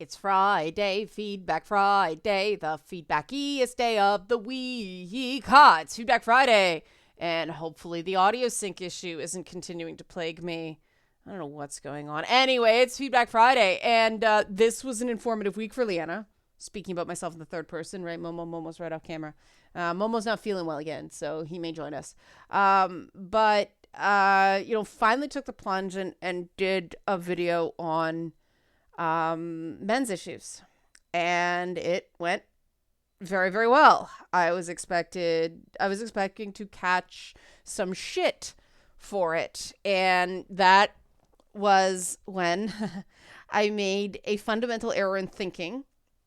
It's Friday, Feedback Friday, the feedbackiest day of the week. Ha, it's Feedback Friday. And hopefully the audio sync issue isn't continuing to plague me. I don't know what's going on. Anyway, it's Feedback Friday. And this was an informative week for Leanna. Speaking about myself in the third person, right? Momo's right off camera. Momo's not feeling well again, so he may join us. But finally took the plunge and did a video on men's issues, and it went very, very well. I was expecting to catch some shit for it, and that was when I made a fundamental error in thinking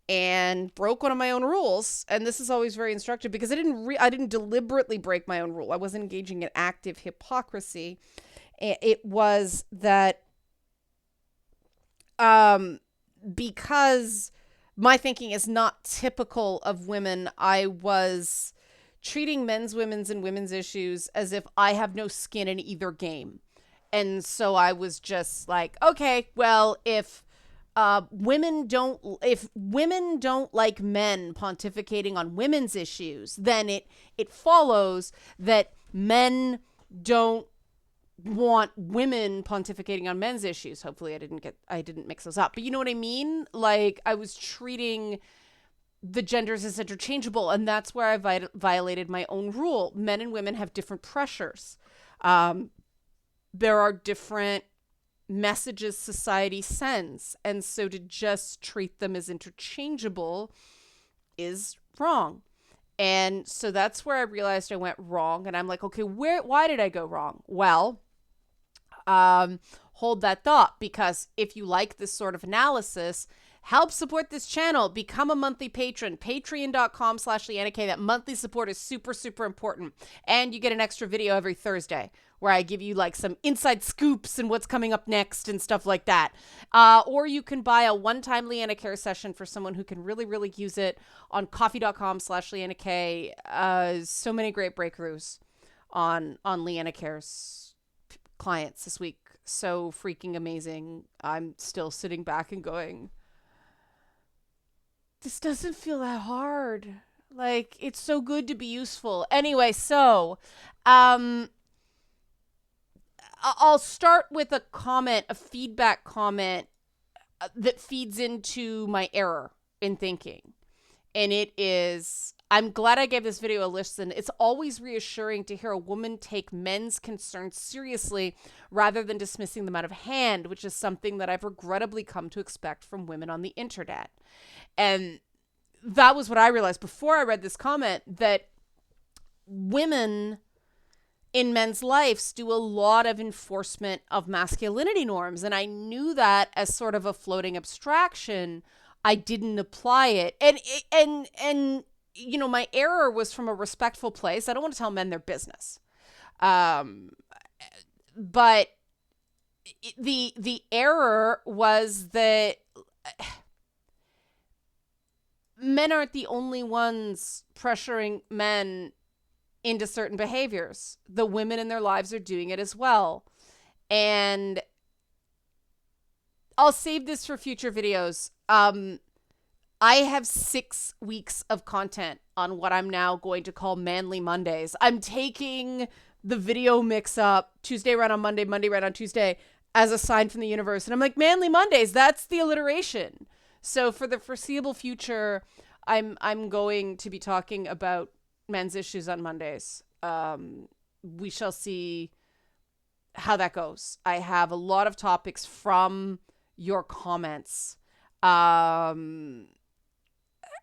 and broke one of my own rules. And this is always very instructive because I didn't deliberately break my own rule. I wasn't engaging in active hypocrisy. It was that because my thinking is not typical of women, I was treating men's, women's, and women's issues as if I have no skin in either game. And so I was just like, okay, well, if women don't like men pontificating on women's issues, then it follows that men don't want women pontificating on men's issues. Hopefully I didn't mix those up, but you know what I mean? Like, I was treating the genders as interchangeable, and that's where I violated my own rule. Men and women have different pressures. There are different messages society sends, and so to just treat them as interchangeable is wrong. And so that's where I realized I went wrong, and I'm like, okay, why did I go wrong? Well, hold that thought, because if you like this sort of analysis, help support this channel. Become a monthly patron. Patreon.com/LeannaK. That monthly support is super, super important. And you get an extra video every Thursday where I give you like some inside scoops and what's coming up next and stuff like that. Or you can buy a one-time Leanna Care session for someone who can really, really use it on coffee.com/LeannaK. So many great breakthroughs on Leanna Care's clients this week. So freaking amazing. I'm still sitting back and going, this doesn't feel that hard. Like, it's so good to be useful. Anyway, so I'll start with a feedback comment that feeds into my error in thinking. And it is, I'm glad I gave this video a listen. It's always reassuring to hear a woman take men's concerns seriously rather than dismissing them out of hand, which is something that I've regrettably come to expect from women on the internet. And that was what I realized before I read this comment, that women in men's lives do a lot of enforcement of masculinity norms. And I knew that as sort of a floating abstraction. I didn't apply it. And you know, my error was from a respectful place. I don't want to tell men their business. But the error was that men aren't the only ones pressuring men into certain behaviors. The women in their lives are doing it as well. And I'll save this for future videos. I have 6 weeks of content on what I'm now going to call Manly Mondays. I'm taking the video mix up, Tuesday right on Monday, Monday right on Tuesday, as a sign from the universe. And I'm like, Manly Mondays, that's the alliteration. So for the foreseeable future, I'm going to be talking about men's issues on Mondays. We shall see how that goes. I have a lot of topics from your comments.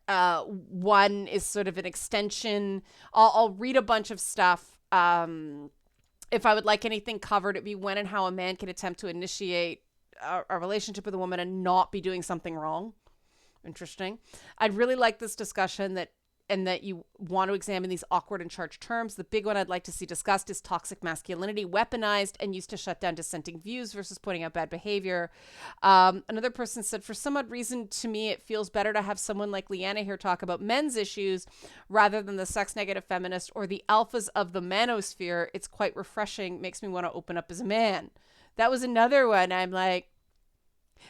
One is sort of an extension. I'll read a bunch of stuff. If I would like anything covered, it'd be when and how a man can attempt to initiate a relationship with a woman and not be doing something wrong. Interesting. I'd really like this discussion that you want to examine these awkward and charged terms. The big one I'd like to see discussed is toxic masculinity, weaponized and used to shut down dissenting views versus pointing out bad behavior. Another person said, for some odd reason, to me, it feels better to have someone like Leanna here talk about men's issues rather than the sex negative feminist or the alphas of the manosphere. It's quite refreshing. Makes me want to open up as a man. That was another one. I'm like,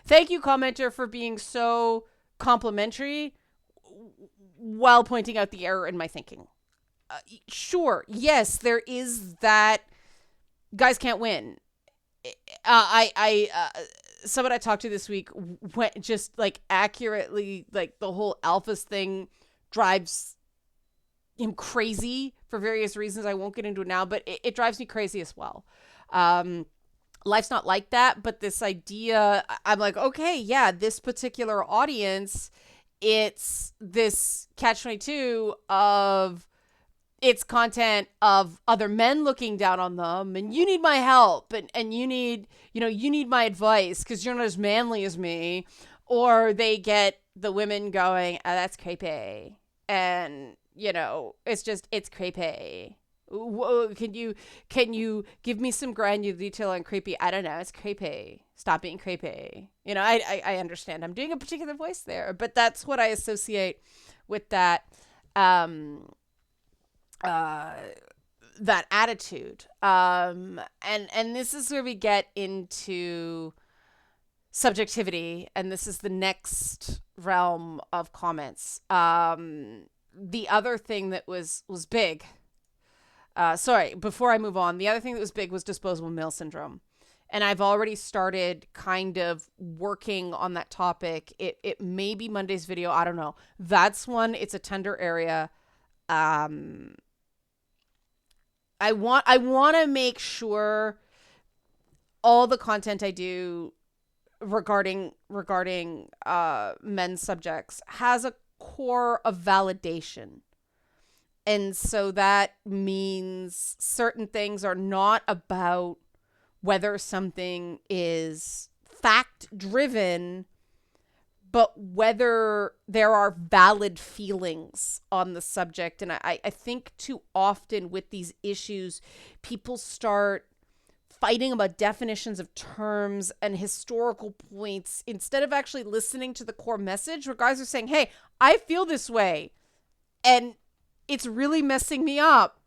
Thank you, commenter, for being so complimentary while pointing out the error in my thinking. Sure, yes, there is that guys can't win. Someone I talked to this week went just like accurately, like the whole alphas thing drives him crazy for various reasons. I won't get into it now, but it drives me crazy as well. Life's not like that, but this idea, I'm like, okay, yeah, this particular audience, it's this catch-22 of it's content of other men looking down on them, and you need my help, and you need, you need my advice because you're not as manly as me. Or they get the women going, oh, that's creepy. And, it's creepy. Whoa, can you give me some granular detail on creepy? I don't know. It's creepy. Stop being creepy. I understand. I'm doing a particular voice there, but that's what I associate with that that attitude. And this is where we get into subjectivity, and this is the next realm of comments. The other thing that was big. Sorry, before I move on, the other thing that was big was disposable male syndrome. And I've already started kind of working on that topic. It may be Monday's video. I don't know. That's one. It's a tender area. I want to make sure all the content I do regarding men's subjects has a core of validation. And so that means certain things are not about whether something is fact driven, but whether there are valid feelings on the subject. And I think too often with these issues, people start fighting about definitions of terms and historical points instead of actually listening to the core message, where guys are saying, hey, I feel this way, and it's really messing me up.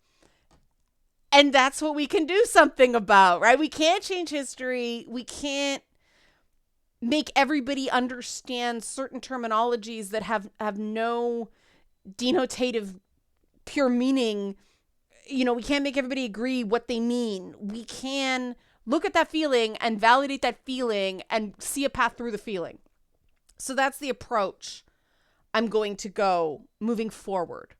And that's what we can do something about, right? We can't change history. We can't make everybody understand certain terminologies that have no denotative pure meaning. We can't make everybody agree what they mean. We can look at that feeling and validate that feeling and see a path through the feeling. So that's the approach I'm going to go moving forward.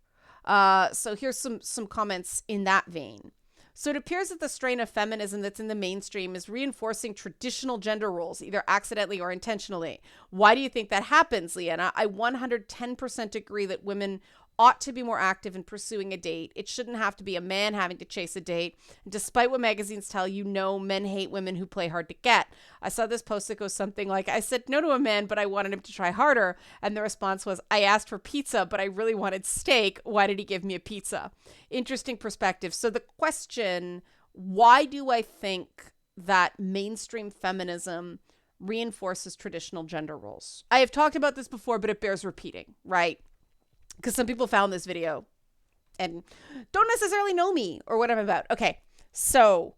So here's some comments in that vein. So it appears that the strain of feminism that's in the mainstream is reinforcing traditional gender roles, either accidentally or intentionally. Why do you think that happens, Leanna? I 110% agree that women ought to be more active in pursuing a date. It shouldn't have to be a man having to chase a date. And despite what magazines tell you, men hate women who play hard to get. I saw this post that goes something like, I said no to a man, but I wanted him to try harder. And the response was, I asked for pizza, but I really wanted steak. Why did he give me a pizza? Interesting perspective. So the question, why do I think that mainstream feminism reinforces traditional gender roles? I have talked about this before, but it bears repeating, right? Because some people found this video and don't necessarily know me or what I'm about. Okay, so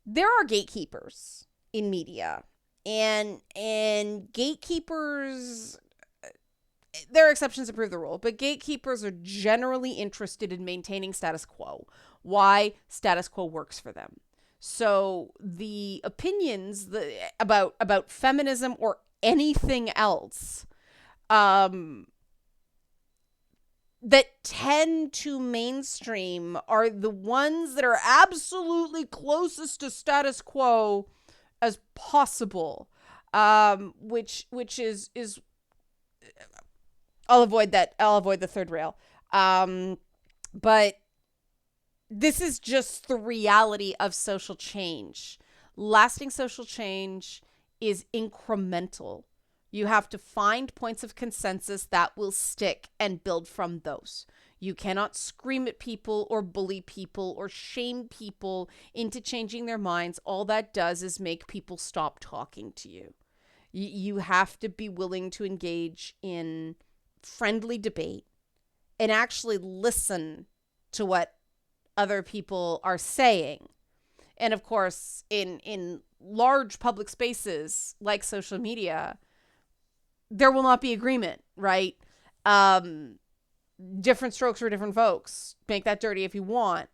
there are gatekeepers in media, and gatekeepers, there are exceptions that prove the rule, but gatekeepers are generally interested in maintaining status quo. Why? Status quo works for them. So the opinions about feminism or anything else, that tend to mainstream are the ones that are absolutely closest to status quo as possible, which is I'll avoid the third rail, but this is just the reality of social change. Lasting social change is incremental. You have to find points of consensus that will stick and build from those. You cannot scream at people or bully people or shame people into changing their minds. All that does is make people stop talking to you. You have to be willing to engage in friendly debate and actually listen to what other people are saying. And of course, in large public spaces like social media, there will not be agreement, right? Different strokes for different folks. Make that dirty if you want.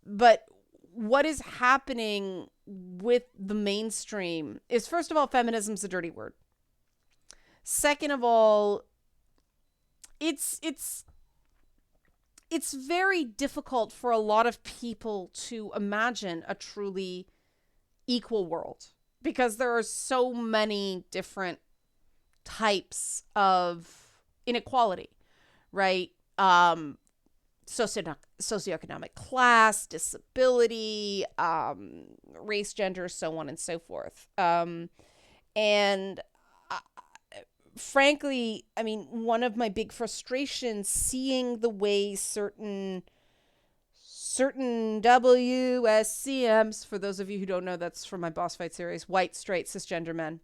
But what is happening with the mainstream is, first of all, feminism's a dirty word. Second of all, it's very difficult for a lot of people to imagine a truly equal world because there are so many different types of inequality, right? Socioeconomic class, disability, race, gender, so on and so forth. And frankly, I mean, one of my big frustrations seeing the way certain WSCMs, for those of you who don't know, that's from my boss fight series, white, straight, cisgender men.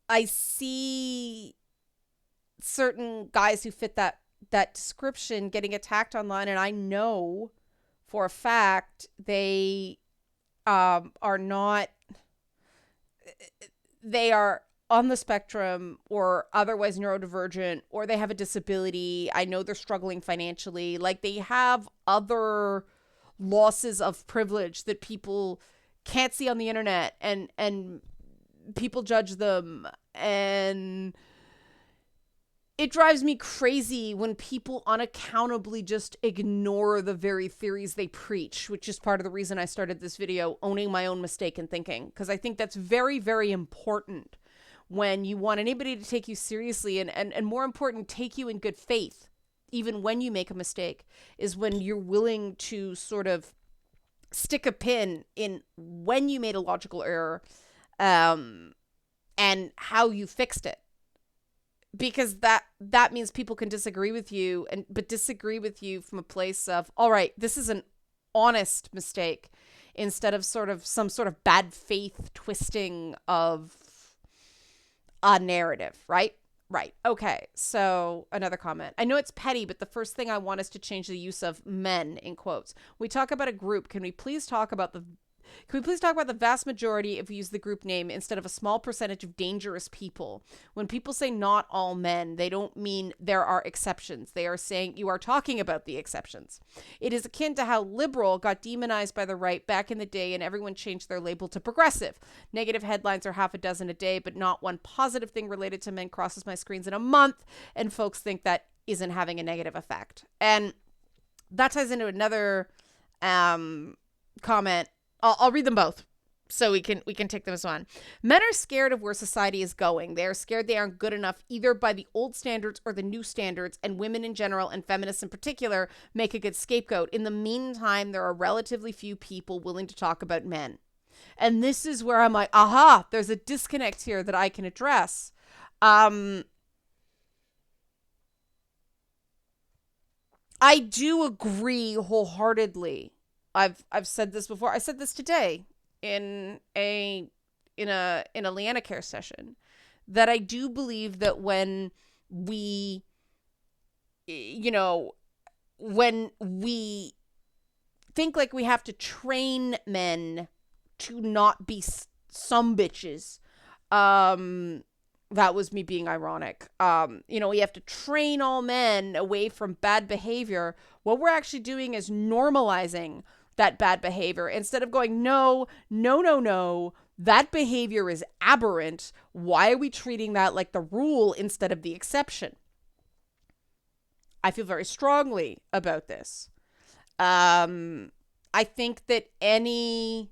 I see certain guys who fit that description getting attacked online, and I know for a fact they are not, they are on the spectrum or otherwise neurodivergent, or they have a disability. I know they're struggling financially. Like, they have other losses of privilege that people can't see on the internet, and people judge them, and it drives me crazy when people unaccountably just ignore the very theories they preach, which is part of the reason I started this video, owning my own mistaken thinking, because I think that's very, very important when you want anybody to take you seriously, and more important, take you in good faith, even when you make a mistake, is when you're willing to sort of stick a pin in when you made a logical error, and how you fixed it. Because that means people can disagree with you, but disagree with you from a place of, all right, this is an honest mistake, instead of some sort of bad faith twisting of a narrative, right? Right. Okay. So another comment. I know it's petty, but the first thing I want is to change the use of men in quotes. We talk about a group. Can we please talk about the vast majority if we use the group name instead of a small percentage of dangerous people? When people say not all men, they don't mean there are exceptions. They are saying you are talking about the exceptions. It is akin to how liberal got demonized by the right back in the day and everyone changed their label to progressive. Negative headlines are half a dozen a day, but not one positive thing related to men crosses my screens in a month, and folks think that isn't having a negative effect. And that ties into another comment. I'll read them both so we can take them as one. Men are scared of where society is going. They are scared they aren't good enough either by the old standards or the new standards, and women in general and feminists in particular make a good scapegoat. In the meantime, there are relatively few people willing to talk about men. And this is where I'm like, aha, there's a disconnect here that I can address. I do agree wholeheartedly. I've said this before. I said this today in a Leanna Care session, that I do believe that when we think like we have to train men to not be some bitches, that was me being ironic. We have to train all men away from bad behavior. What we're actually doing is normalizing that bad behavior instead of going, no, that behavior is aberrant. Why are we treating that like the rule instead of the exception? I feel very strongly about this. I think that and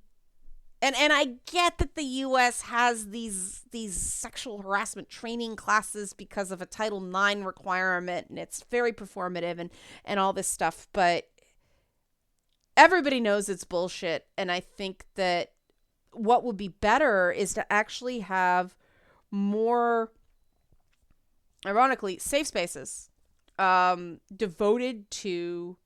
I get that the U.S. has these sexual harassment training classes because of a Title IX requirement, and it's very performative and all this stuff, but everybody knows it's bullshit. And I think that what would be better is to actually have more, ironically, safe spaces devoted to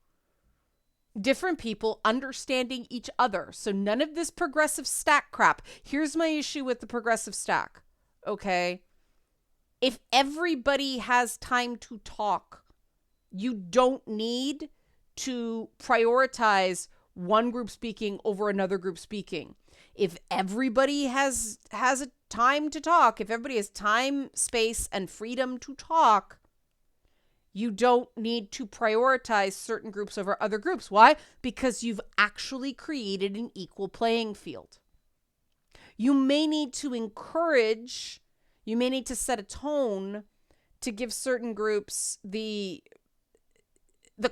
different people understanding each other. So none of this progressive stack crap. Here's my issue with the progressive stack. Okay. If everybody has time to talk, you don't need to prioritize one group speaking over another group speaking. If everybody has a time to talk, if everybody has time, space, and freedom to talk, you don't need to prioritize certain groups over other groups. Why? Because you've actually created an equal playing field. You may need to encourage, you may need to set a tone to give certain groups the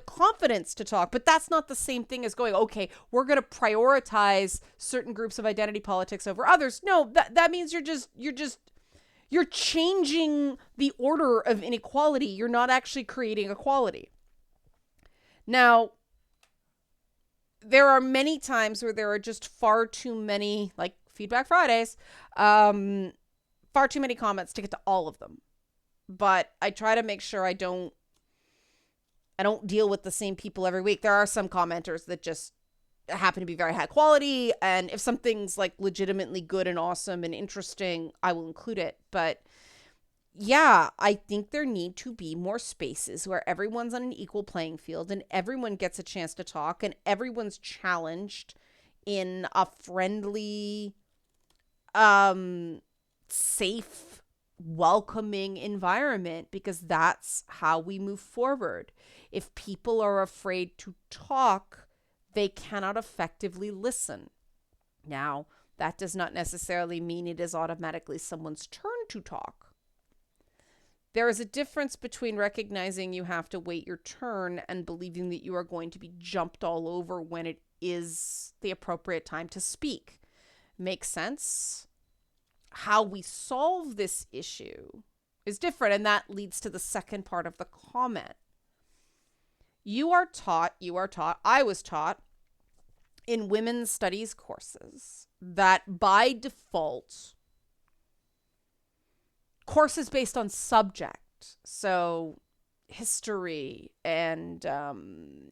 confidence to talk, but that's not the same thing as going, okay, we're going to prioritize certain groups of identity politics over others. No, that means you're changing the order of inequality. You're not actually creating equality. Now, there are many times where there are just far too many, like Feedback Fridays, far too many comments to get to all of them. But I try to make sure I don't deal with the same people every week. There are some commenters that just happen to be very high quality, and if something's like legitimately good and awesome and interesting, I will include it. But yeah, I think there need to be more spaces where everyone's on an equal playing field and everyone gets a chance to talk and everyone's challenged in a friendly, safe, welcoming environment, because that's how we move forward. If people are afraid to talk, they cannot effectively listen. Now, that does not necessarily mean it is automatically someone's turn to talk. There is a difference between recognizing you have to wait your turn and believing that you are going to be jumped all over when it is the appropriate time to speak. Makes sense? How we solve this issue is different, and that leads to the second part of the comment. You are taught, I was taught in women's studies courses that by default, courses based on subject, so history and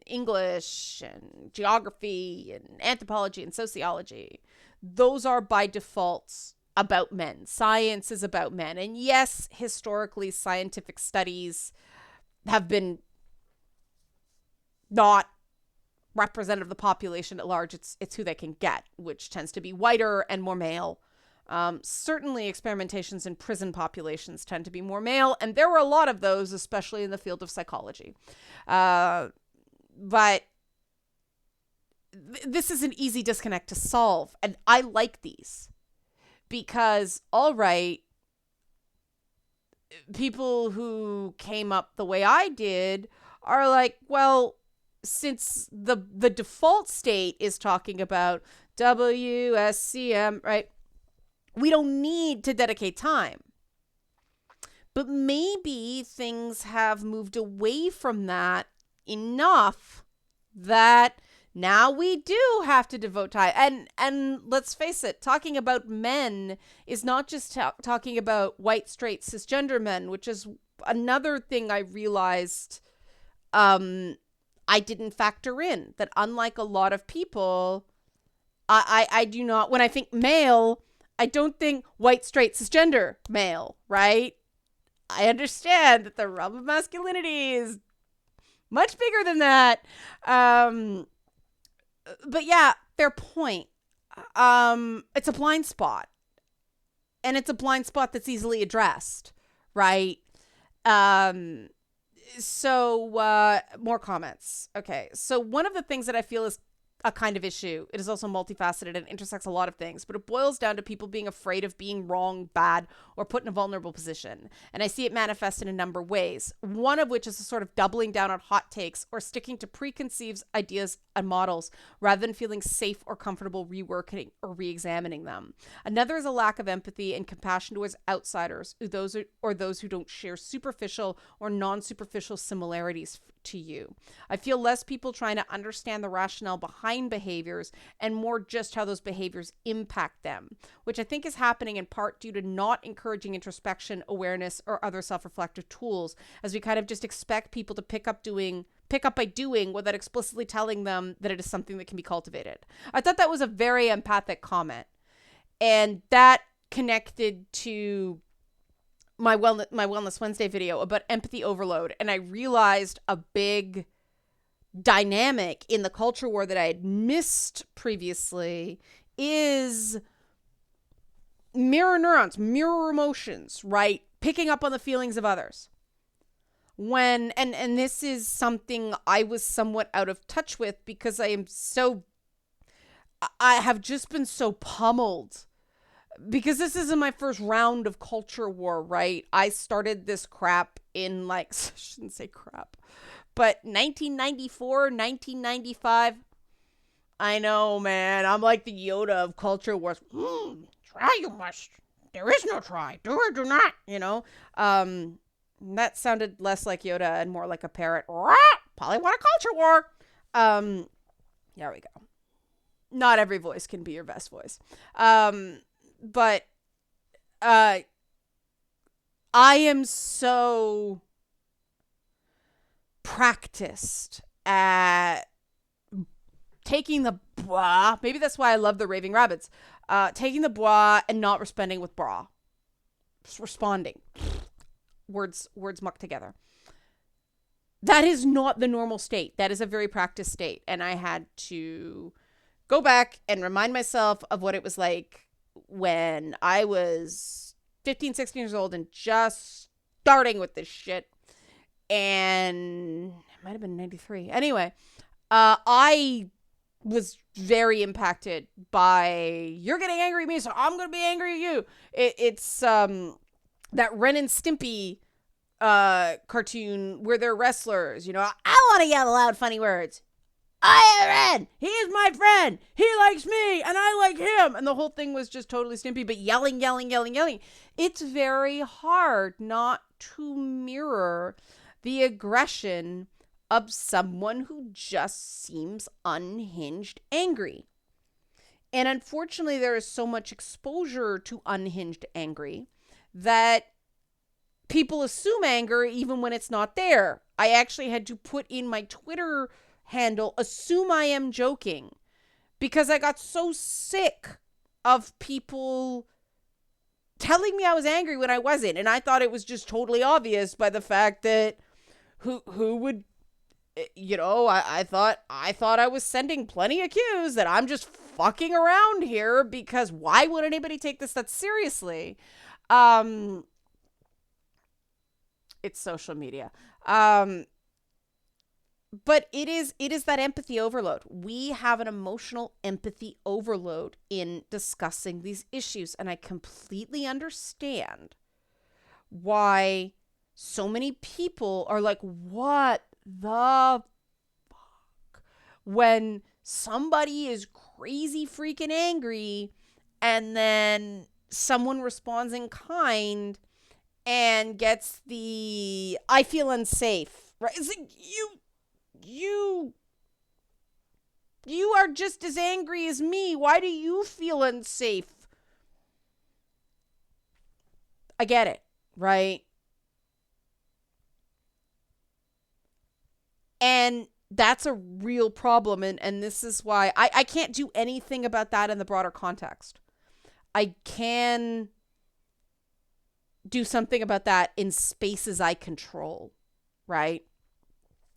English and geography and anthropology and sociology, those are by default about men. Science is about men. And yes, historically, scientific studies have been not representative of the population at large. It's who they can get, which tends to be whiter and more male. Certainly experimentations in prison populations tend to be more male, and there were a lot of those, especially in the field of psychology. But this is an easy disconnect to solve, and I like these because, all right, people who came up the way I did are like, well, since the default state is talking about WSCM, right? We don't need to dedicate time. But maybe things have moved away from that enough that now we do have to devote time. And let's face it, talking about men is not just talking about white, straight, cisgender men, which is another thing I realized I didn't factor in. That unlike a lot of people, I do not, when I think male, I don't think white, straight, cisgender male, right? I understand that the realm of masculinity is much bigger than that. But yeah, fair point. It's a blind spot. And it's a blind spot that's easily addressed, right? So more comments. Okay, so one of the things that I feel is a kind of issue, it is also multifaceted and intersects a lot of things, but it boils down to people being afraid of being wrong, bad, or put in a vulnerable position. And I see it manifest in a number of ways, one of which is a sort of doubling down on hot takes or sticking to preconceived ideas and models rather than feeling safe or comfortable reworking or re-examining them. Another is a lack of empathy and compassion towards outsiders, those who don't share superficial or non-superficial similarities to you. I feel less people trying to understand the rationale behind behaviors and more just how those behaviors impact them, which I think is happening in part due to not encouraging introspection, awareness, or other self-reflective tools, as we kind of just expect people to pick up by doing without explicitly telling them that it is something that can be cultivated. I thought that was a very empathic comment, and that connected to my Wellness Wednesday video about empathy overload. And I realized a big dynamic in the culture war that I had missed previously is mirror neurons, mirror emotions, right? Picking up on the feelings of others. When, and this is something I was somewhat out of touch with because I have just been so pummeled because this isn't my first round of culture war, right? I started this crap in like, I shouldn't say crap, but 1994, 1995. I know, man. I'm like the Yoda of culture wars. Try you must. There is no try. Do or do not, you know? That sounded less like Yoda and more like a parrot. Probably want a culture war. There we go. Not every voice can be your best voice. But I am so practiced at taking the blah. Maybe that's why I love the Raving Rabbits. Taking the blah and not responding with blah. Just responding. Words mucked together. That is not the normal state. That is a very practiced state. And I had to go back and remind myself of what it was like when I was 15, 16 years old and just starting with this shit. And it might have been 93. Anyway, I was very impacted by, you're getting angry at me, so I'm going to be angry at you. It's that Ren and Stimpy cartoon where they're wrestlers. You know, I want to yell loud funny words. I am Ren. He is my friend. He likes me and I like him. And the whole thing was just totally Stimpy, but yelling. It's very hard not to mirror the aggression of someone who just seems unhinged angry. And unfortunately, there is so much exposure to unhinged angry that people assume anger even when it's not there. I actually had to put in my Twitter handle, assume I am joking, because I got so sick of people telling me I was angry when I wasn't. And I thought it was just totally obvious by the fact that who would, you know, I thought I was sending plenty of cues that I'm just fucking around here, because why would anybody take this that seriously? It's social media. But it is that empathy overload. We have an emotional empathy overload in discussing these issues. And I completely understand why so many people are like, what the fuck? When somebody is crazy freaking angry and then someone responds in kind and gets the, I feel unsafe, right? It's like, you are just as angry as me. Why do you feel unsafe? I get it, right? And that's a real problem. And this is why I can't do anything about that in the broader context. I can do something about that in spaces I control, right?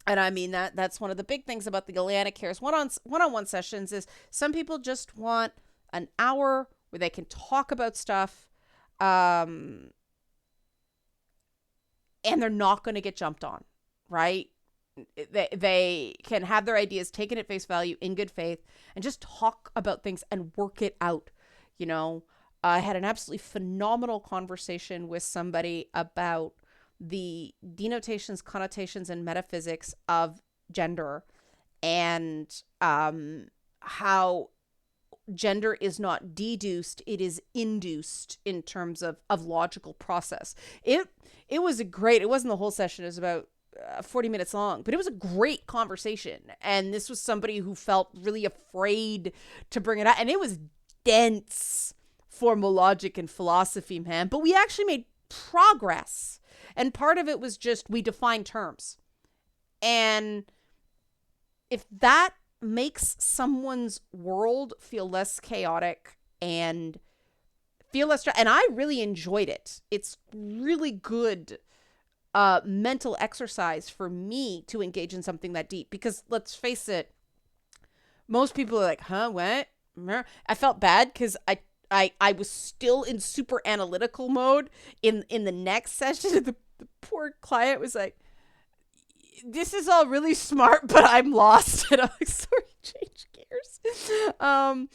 And I mean, that's one of the big things about the Galeana Cares one-on-one sessions is some people just want an hour where they can talk about stuff, and they're not going to get jumped on, right? They can have their ideas taken at face value in good faith and just talk about things and work it out. You know, I had an absolutely phenomenal conversation with somebody about the denotations, connotations, and metaphysics of gender, and how gender is not deduced, it is induced in terms of logical process. It was it wasn't the whole session, it was about 40 minutes long, but it was a great conversation. And this was somebody who felt really afraid to bring it out. And it was dense formal logic and philosophy, man. But we actually made progress. And part of it was just, we defined terms. And if that makes someone's world feel less chaotic and feel less, and I really enjoyed it. It's really good mental exercise for me to engage in something that deep. Because let's face it, most people are like, huh, what? I felt bad because I was still in super analytical mode in the next session. The poor client was like, this is all really smart, but I'm lost. And I'm like, sorry, change gears. I'm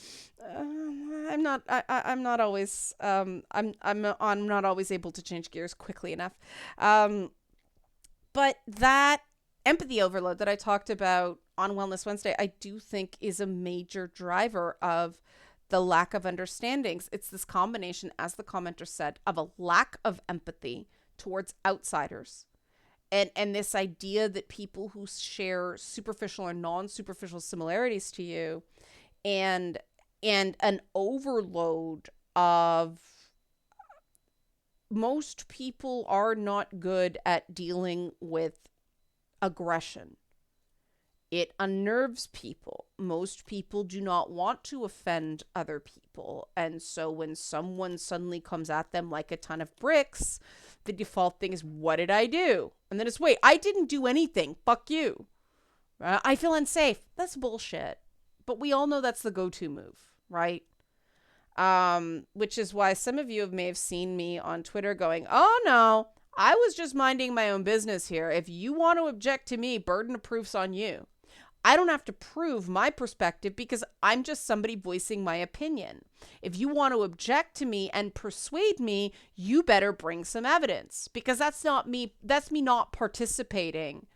not always I'm not always able to change gears quickly enough. But that empathy overload that I talked about on Wellness Wednesday, I do think is a major driver of the lack of understandings. It's this combination, as the commenter said, of a lack of empathy towards outsiders. And this idea that people who share superficial or non-superficial similarities to you and an overload of most people are not good at dealing with aggression. It unnerves people. Most people do not want to offend other people. And so when someone suddenly comes at them like a ton of bricks, the default thing is, what did I do? And then it's, wait, I didn't do anything. Fuck you. I feel unsafe. That's bullshit. But we all know that's the go-to move, right? Which is why some of you may have seen me on Twitter going, oh no, I was just minding my own business here. If you want to object to me, burden of proof's on you. I don't have to prove my perspective because I'm just somebody voicing my opinion. If you want to object to me and persuade me, you better bring some evidence, because that's not me. That's me not participating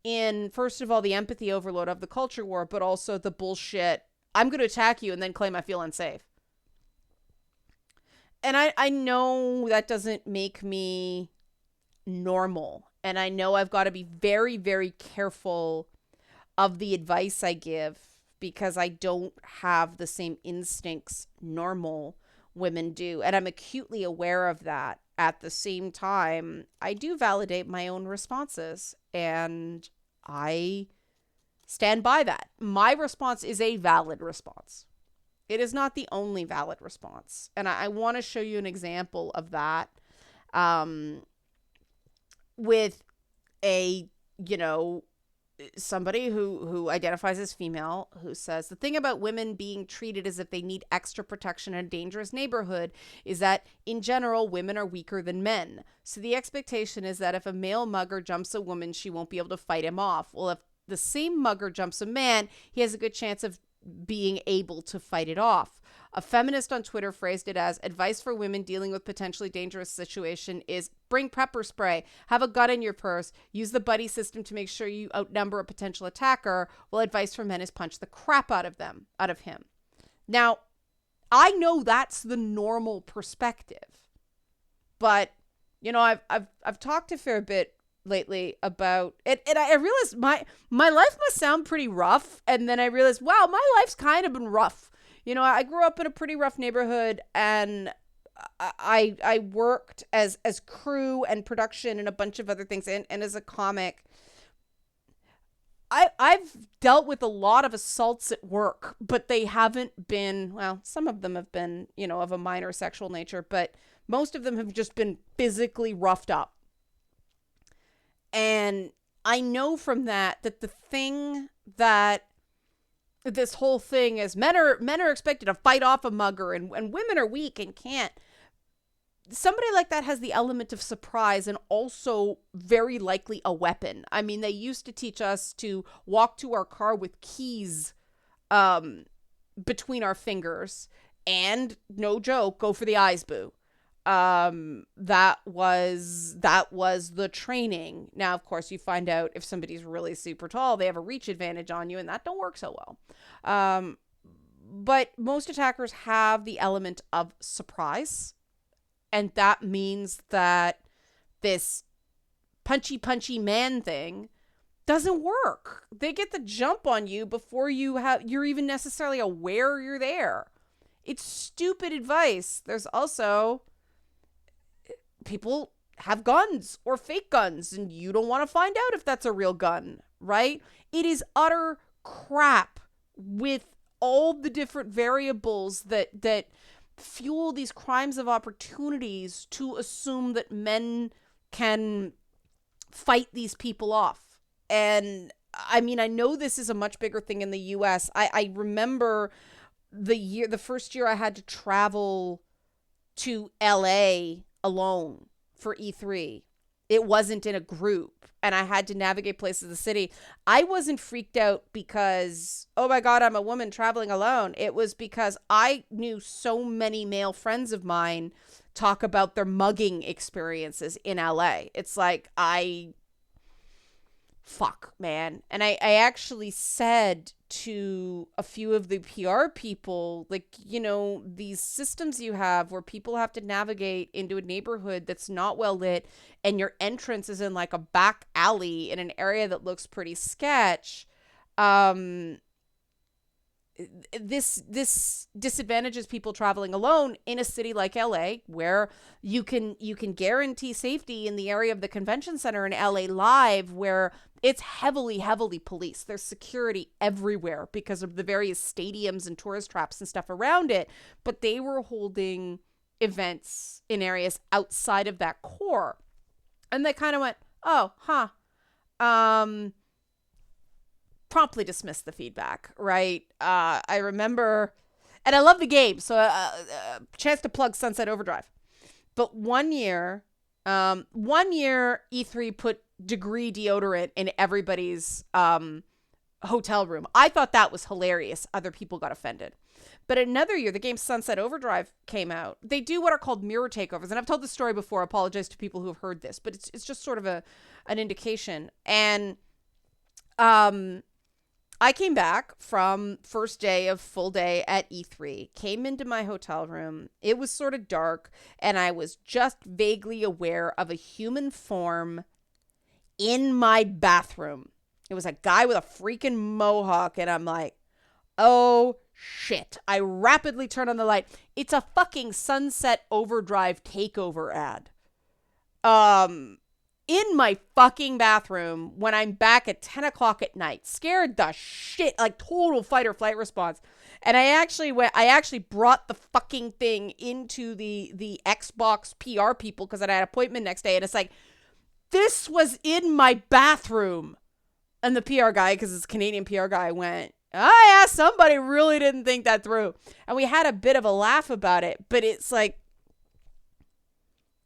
in, first of all, the empathy overload of the culture war, but also the bullshit. I'm going to attack you and then claim I feel unsafe. And I know that doesn't make me normal. And I know I've got to be very, very careful of the advice I give, because I don't have the same instincts normal women do. And I'm acutely aware of that. At the same time, I do validate my own responses, and I stand by that. My response is a valid response. It is not the only valid response. And I want to show you an example of that with a, somebody who identifies as female, who says the thing about women being treated as if they need extra protection in a dangerous neighborhood is that in general women are weaker than men. So the expectation is that if a male mugger jumps a woman, she won't be able to fight him off. Well, if the same mugger jumps a man, he has a good chance of being able to fight it off. A feminist on Twitter phrased it as, advice for women dealing with potentially dangerous situation is bring pepper spray, have a gun in your purse, use the buddy system to make sure you outnumber a potential attacker, while advice for men is punch the crap out of him. Now, I know that's the normal perspective, but I've talked a fair bit lately about it, and I realized my life must sound pretty rough, and then I realized, wow, my life's kind of been rough. I grew up in a pretty rough neighborhood, and I worked as crew and production and a bunch of other things, and as a comic. I've dealt with a lot of assaults at work, but they haven't been, well, some of them have been, of a minor sexual nature, but most of them have just been physically roughed up. And I know from that the thing that this whole thing is, men are expected to fight off a mugger, and women are weak and can't. Somebody like that has the element of surprise and also very likely a weapon. I mean, they used to teach us to walk to our car with keys between our fingers and, no joke, go for the eyes, boo. That was the training. Now, of course, you find out if somebody's really super tall, they have a reach advantage on you, and that don't work so well. But most attackers have the element of surprise, and that means that this punchy man thing doesn't work. They get the jump on you before you're even necessarily aware you're there. It's stupid advice. There's also people have guns or fake guns, and you don't want to find out if that's a real gun, right? It is utter crap with all the different variables that fuel these crimes of opportunities to assume that men can fight these people off. And I mean, I know this is a much bigger thing in the US. I remember the first year I had to travel to LA alone for E3. It wasn't in a group, and I had to navigate places in the city. I wasn't freaked out because, oh my God, I'm a woman traveling alone. It was because I knew so many male friends of mine talk about their mugging experiences in LA. It's like, fuck, man. And I actually said to a few of the PR people, like, you know, these systems you have where people have to navigate into a neighborhood that's not well lit and your entrance is in like a back alley in an area that looks pretty sketch. This disadvantages people traveling alone in a city like LA, where you can guarantee safety in the area of the convention center in LA Live, where it's heavily policed. There's security everywhere because of the various stadiums and tourist traps and stuff around it. But they were holding events in areas outside of that core. And they kind of went, oh, huh. Promptly dismissed the feedback, right? I remember, and I love the game, so chance to plug Sunset Overdrive. But one year E3 put degree deodorant in everybody's hotel room. I thought that was hilarious. Other people got offended. But another year, the game Sunset Overdrive came out. They do what are called mirror takeovers, and I've told this story before. I apologize to people who have heard this, but it's just sort of an indication. And I came back from first day of full day at E3, came into my hotel room. It was sort of dark, and I was just vaguely aware of a human form in my bathroom. It was a guy with a freaking mohawk, and I'm like, oh shit. I rapidly turn on the light. It's a fucking Sunset Overdrive takeover ad. In my fucking bathroom when I'm back at 10 o'clock at night, scared the shit, like total fight or flight response. And I actually brought the fucking thing into the Xbox PR people because I had an appointment next day. And it's like, this was in my bathroom. And the PR guy, because it's a Canadian PR guy, went, oh yeah, somebody really didn't think that through. And we had a bit of a laugh about it, but it's like,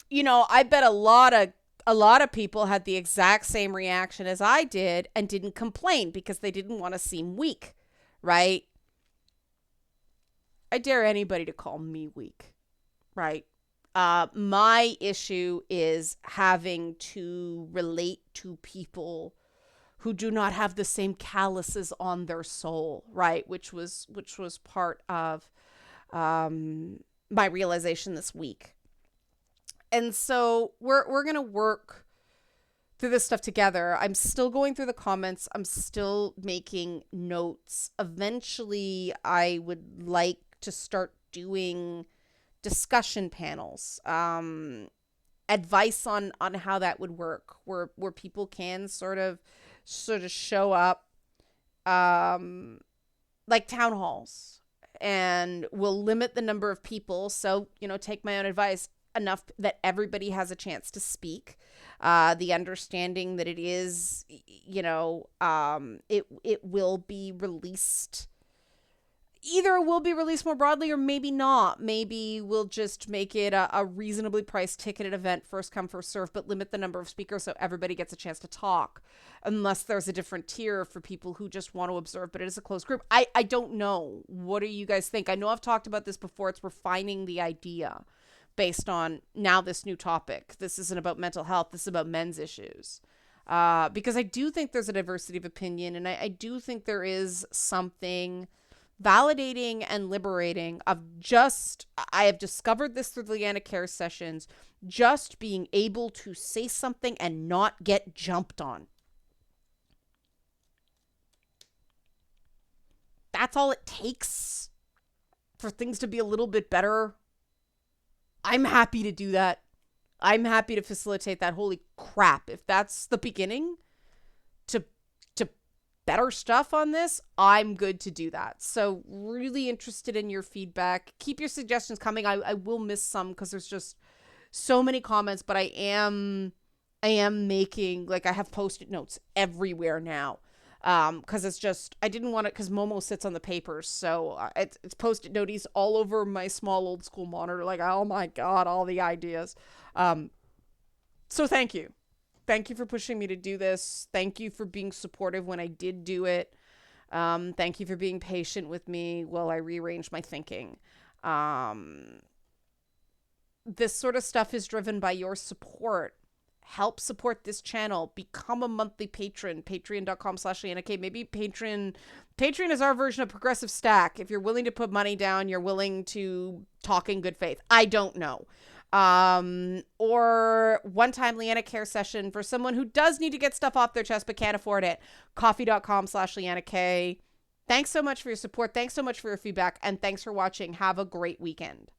you know, I bet a lot of people had the exact same reaction as I did and didn't complain because they didn't want to seem weak, right? I dare anybody to call me weak, right? My issue is having to relate to people who do not have the same calluses on their soul, right? Which was part of my realization this week. And so we're going to work through this stuff together. I'm still going through the comments. I'm still making notes. Eventually, I would like to start doing discussion panels, advice on how that would work, where people can sort of show up, like town halls, and we'll limit the number of people. So, you know, take my own advice, enough that everybody has a chance to speak. The understanding that it is, you know, it will be released. Either it will be released more broadly or maybe not. Maybe we'll just make it a reasonably priced ticketed event, first come, first serve, but limit the number of speakers so everybody gets a chance to talk. Unless there's a different tier for people who just want to observe, but it is a closed group. I don't know. What do you guys think? I know I've talked about this before. It's refining the idea based on now this new topic. This isn't about mental health. This is about men's issues. Because I do think there's a diversity of opinion, and I do think there is something validating and liberating of just, I have discovered this through the Leanna Care sessions, just being able to say something and not get jumped on. That's all it takes for things to be a little bit better. I'm happy to do that. I'm happy to facilitate that. Holy crap. If that's the beginning to better stuff on this, I'm good to do that. So really interested in your feedback. Keep your suggestions coming. I will miss some because there's just so many comments, but I am I am making, like, I have Post-it notes everywhere now. Because it's just, I didn't want it, because Momo sits on the papers, so it's Post-it noties all over my small old school monitor. Like, oh my god, all the ideas. Um, so thank you. Thank you for pushing me to do this. Thank you for being supportive when I did do it. Thank you for being patient with me while I rearrange my thinking. Um, this sort of stuff is driven by your support. Help support this channel. Become a monthly patron. Patreon.com/LeannaK. Maybe Patreon is our version of Progressive Stack. If you're willing to put money down, you're willing to talk in good faith. I don't know. Or one-time Leanna Care session for someone who does need to get stuff off their chest but can't afford it. Coffee.com/LeannaK. Thanks so much for your support. Thanks so much for your feedback. And thanks for watching. Have a great weekend.